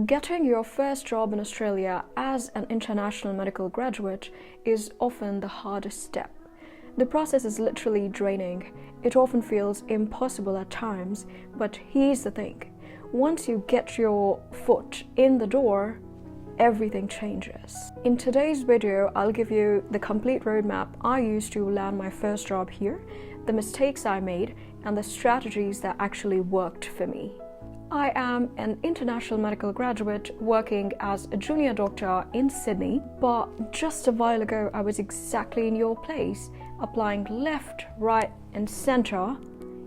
Getting your first job in Australia as an international medical graduate is often the hardest step. The process is literally draining. It often feels impossible at times, but here's the thing. Once you get your foot in the door, everything changes. In today's video, I'll give you the complete roadmap I used to land my first job here, the mistakes I made, and the strategies that actually worked for me. I am an international medical graduate working as a junior doctor in Sydney, but just a while ago I was exactly in your place, applying left, right, and center,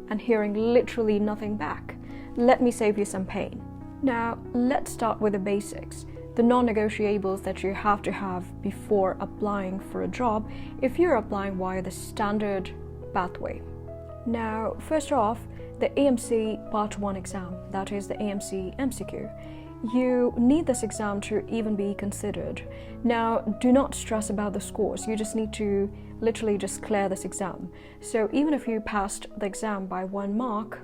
and hearing literally nothing back. Let me save you some pain. Now, let's start with the basics, the non-negotiables that you have to have before applying for a job if you're applying via the standard pathway. Now, first off, the AMC Part 1 exam, that is the AMC MCQ. You need this exam to even be considered. Now, do not stress about the scores. You just need to literally just clear this exam. So even if you passed the exam by 1 mark,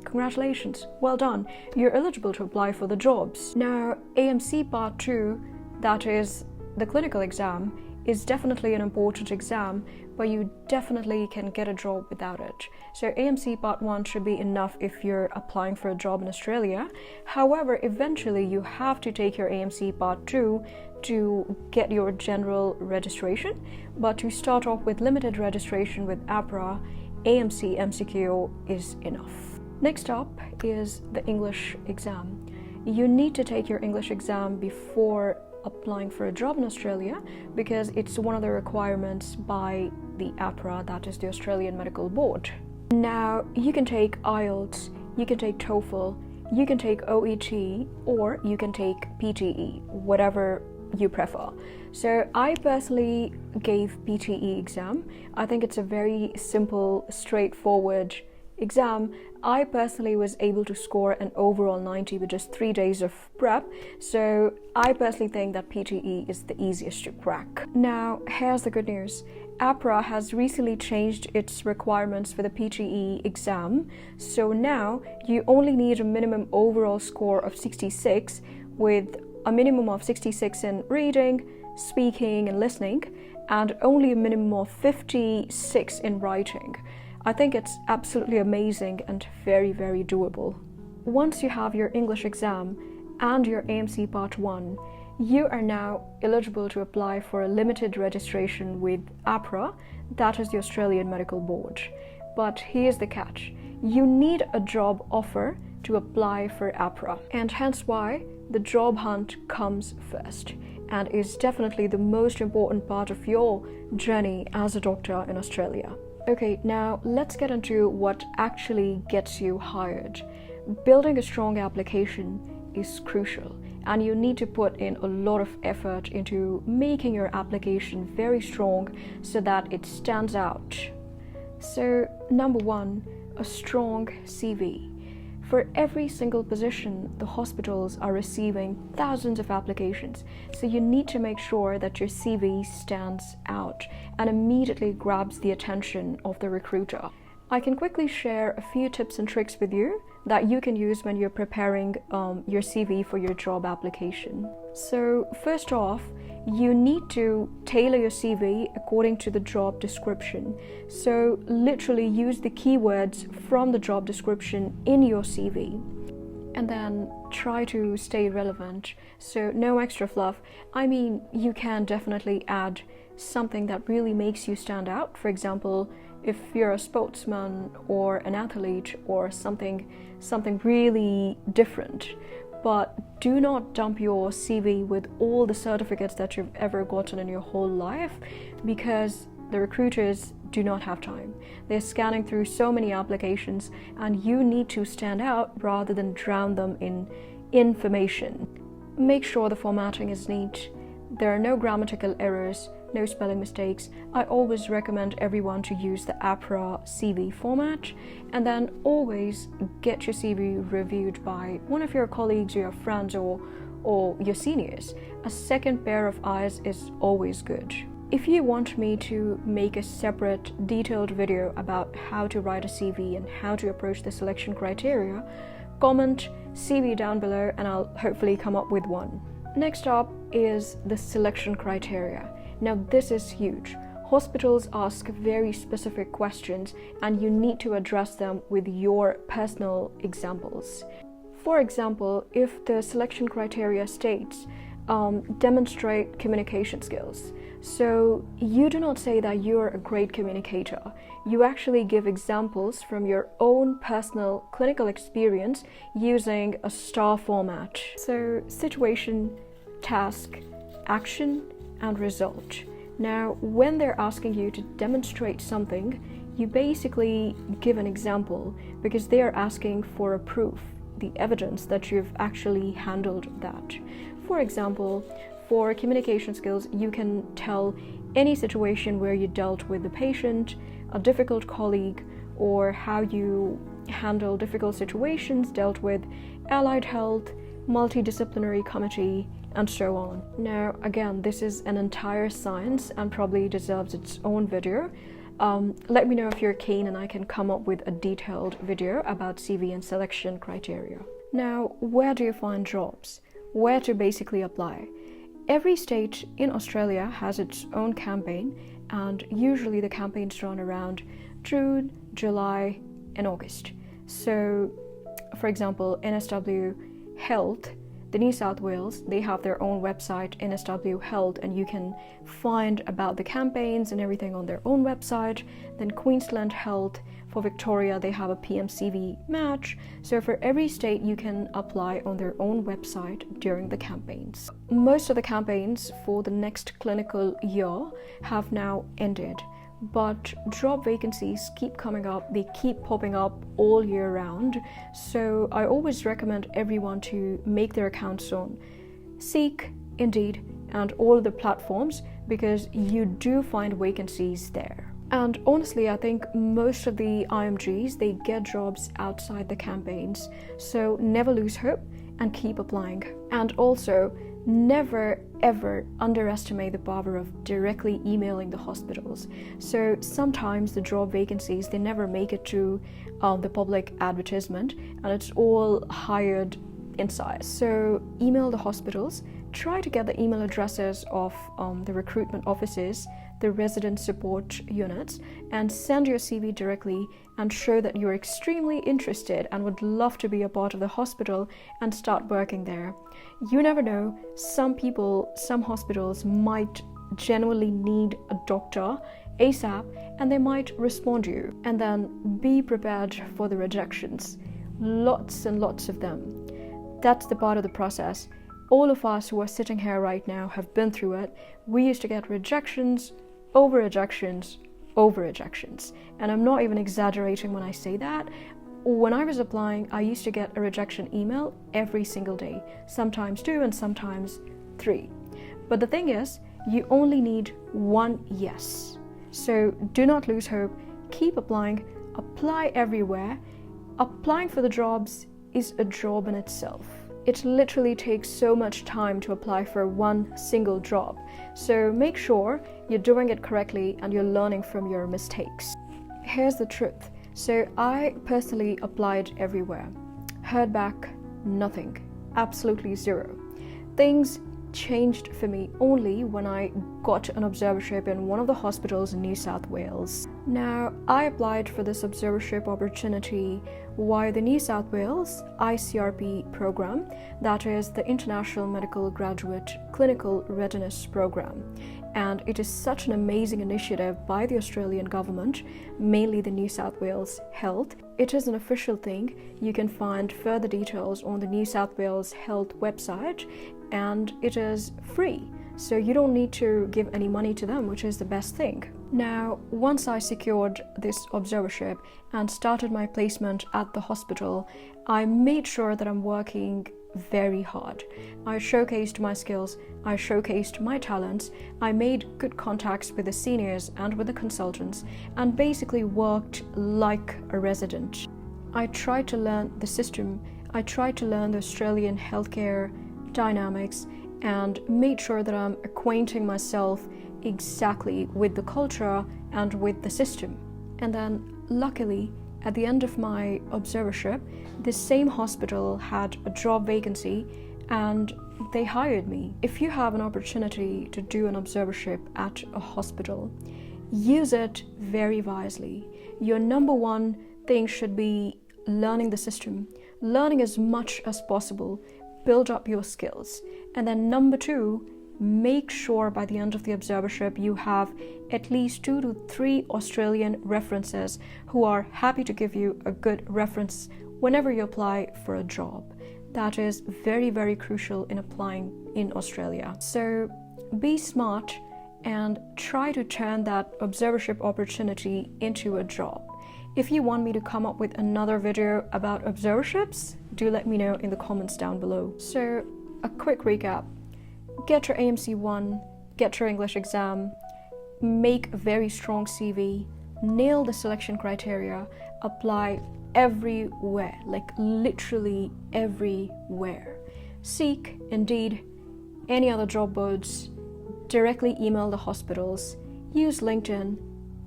congratulations, well done. You're eligible to apply for the jobs. Now, AMC Part 2, that is the clinical exam, is definitely an important exam, but you definitely can get a job without it. So AMC Part 1 should be enough if you're applying for a job in Australia. However, eventually you have to take your AMC Part 2 to get your general registration, but to start off with limited registration with AHPRA, AMC MCQ is enough. Next up is the English exam. You need to take your English exam before applying for a job in Australia because it's one of the requirements by the AHPRA, that is the Australian Medical Board. Now, you can take IELTS, you can take TOEFL, you can take OET, or you can take PTE, whatever you prefer. So I personally gave PTE exam. I think it's a very simple, straightforward exam. I personally was able to score an overall 90 with just 3 days of prep, so I personally think that PTE is the easiest to crack. Now, here's the good news. AHPRA has recently changed its requirements for the PTE exam, so now you only need a minimum overall score of 66 with a minimum of 66 in reading, speaking, and listening, and only a minimum of 56 in writing. I think it's absolutely amazing and very, very doable. Once you have your English exam and your AMC Part 1, you are now eligible to apply for a limited registration with AHPRA, that is the Australian Medical Board. But here's the catch. You need a job offer to apply for AHPRA, and hence why the job hunt comes first and is definitely the most important part of your journey as a doctor in Australia. Okay, now let's get into what actually gets you hired. Building a strong application is crucial, and you need to put in a lot of effort into making your application very strong so that it stands out. So, number 1, a strong CV. For every single position, the hospitals are receiving thousands of applications, so you need to make sure that your CV stands out and immediately grabs the attention of the recruiter. I can quickly share a few tips and tricks with you that you can use when you're preparing your CV for your job application. So first off, you need to tailor your CV according to the job description. So literally use the keywords from the job description in your CV. And then try to stay relevant. So no extra fluff. I mean, you can definitely add something that really makes you stand out. For example, if you're a sportsman or an athlete or something really different. But do not dump your CV with all the certificates that you've ever gotten in your whole life, because the recruiters do not have time. They're scanning through so many applications, and you need to stand out rather than drown them in information. Make sure the formatting is neat. There are no grammatical errors, no spelling mistakes. I always recommend everyone to use the AHPRA CV format, and then always get your CV reviewed by one of your colleagues, your friends, or your seniors. A second pair of eyes is always good. If you want me to make a separate detailed video about how to write a CV and how to approach the selection criteria, Comment CV down below and I'll hopefully come up with one. Next up is the selection criteria. Now this is huge. Hospitals ask very specific questions and you need to address them with your personal examples. For example, if the selection criteria states demonstrate communication skills, so you do not say that you're a great communicator. You actually give examples from your own personal clinical experience using a STAR format. So situation, task, action, and result. Now, when they're asking you to demonstrate something, you basically give an example because they are asking for a proof, the evidence that you've actually handled that. For example, for communication skills, you can tell any situation where you dealt with the patient, a difficult colleague, or how you handle difficult situations, dealt with allied health, multidisciplinary committee, and so on. Now, again, this is an entire science and probably deserves its own video. Let me know if you're keen and I can come up with a detailed video about CV and selection criteria. Now, where do you find jobs? Where to basically apply? Every state in Australia has its own campaign, and usually the campaigns run around June, July, and August. So, for example, NSW Health, the New South Wales, they have their own website, NSW Health, and you can find about the campaigns and everything on their own website. Then Queensland Health, for Victoria, they have a PMCV match. So for every state, you can apply on their own website during the campaigns. Most of the campaigns for the next clinical year have now ended, but job vacancies keep coming up, they keep popping up all year round. So I always recommend everyone to make their accounts on Seek, Indeed, and all the platforms because you do find vacancies there. And honestly, I think most of the IMGs, they get jobs outside the campaigns. So never lose hope and keep applying. And also, never ever underestimate the power of directly emailing the hospitals. So sometimes the job vacancies, they never make it to the public advertisement and it's all hired inside. So email the hospitals, try to get the email addresses of the recruitment offices, the resident support units, and send your CV directly and show that you're extremely interested and would love to be a part of the hospital and start working there. You never know, some hospitals might genuinely need a doctor ASAP and they might respond to you. And then be prepared for the rejections. Lots and lots of them. That's the part of the process. All of us who are sitting here right now have been through it. We used to get rejections, over rejections, over rejections. And I'm not even exaggerating when I say that. When I was applying, I used to get a rejection email every single day, sometimes 2 and sometimes 3. But the thing is, you only need one yes. So do not lose hope, keep applying, apply everywhere. Applying for the jobs is a job in itself. It literally takes so much time to apply for one single job. So make sure you're doing it correctly and you're learning from your mistakes. Here's the truth. So I personally applied everywhere. Heard back nothing. Absolutely zero. Things changed for me only when I got an observership in one of the hospitals in New South Wales. Now, I applied for this observership opportunity via the New South Wales ICRP program, that is the International Medical Graduate Clinical Readiness Program. And it is such an amazing initiative by the Australian government, mainly the New South Wales Health. It is an official thing. You can find further details on the New South Wales Health website, and it is free. So you don't need to give any money to them, which is the best thing. Now, once I secured this observership and started my placement at the hospital, I made sure that I'm working very hard. I showcased my skills, I showcased my talents, I made good contacts with the seniors and with the consultants, and basically worked like a resident. I tried to learn the system, I tried to learn the Australian healthcare dynamics, and made sure that I'm acquainting myself exactly with the culture and with the system. And then luckily at the end of my observership, this same hospital had a job vacancy and they hired me. If you have an opportunity to do an observership at a hospital, use it very wisely. Your number one thing should be learning the system, learning as much as possible, build up your skills. And then number two, make sure by the end of the observership you have at least 2 to 3 Australian references who are happy to give you a good reference whenever you apply for a job. That is very, very crucial in applying in Australia. So be smart and try to turn that observership opportunity into a job. If you want me to come up with another video about observerships, do let me know in the comments down below. So a quick recap. Get your AMC 1, get your English exam, make a very strong CV, nail the selection criteria, apply everywhere, like literally everywhere. Seek, Indeed, any other job boards, directly email the hospitals, use LinkedIn,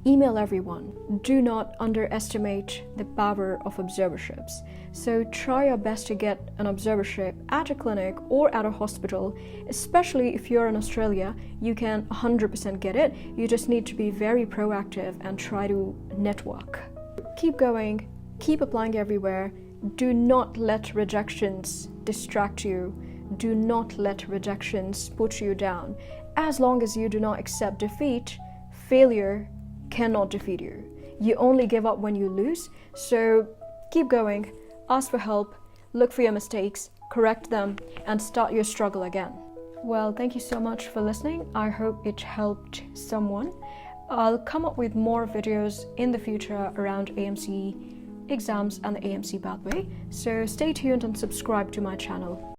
email everyone. Do not underestimate the power of observerships. So try your best to get an observership at a clinic or at a hospital, especially if you're in Australia. You can 100% get it. You just need to be very proactive and try to network. Keep going, keep applying everywhere. Do not let rejections distract you. Do not let rejections put you down. As long as you do not accept defeat, failure cannot defeat you. You only give up when you lose. So keep going, ask for help, look for your mistakes, correct them, and start your struggle again. Well, thank you so much for listening. I hope it helped someone. I'll come up with more videos in the future around AMC exams and the AMC pathway. So stay tuned and subscribe to my channel.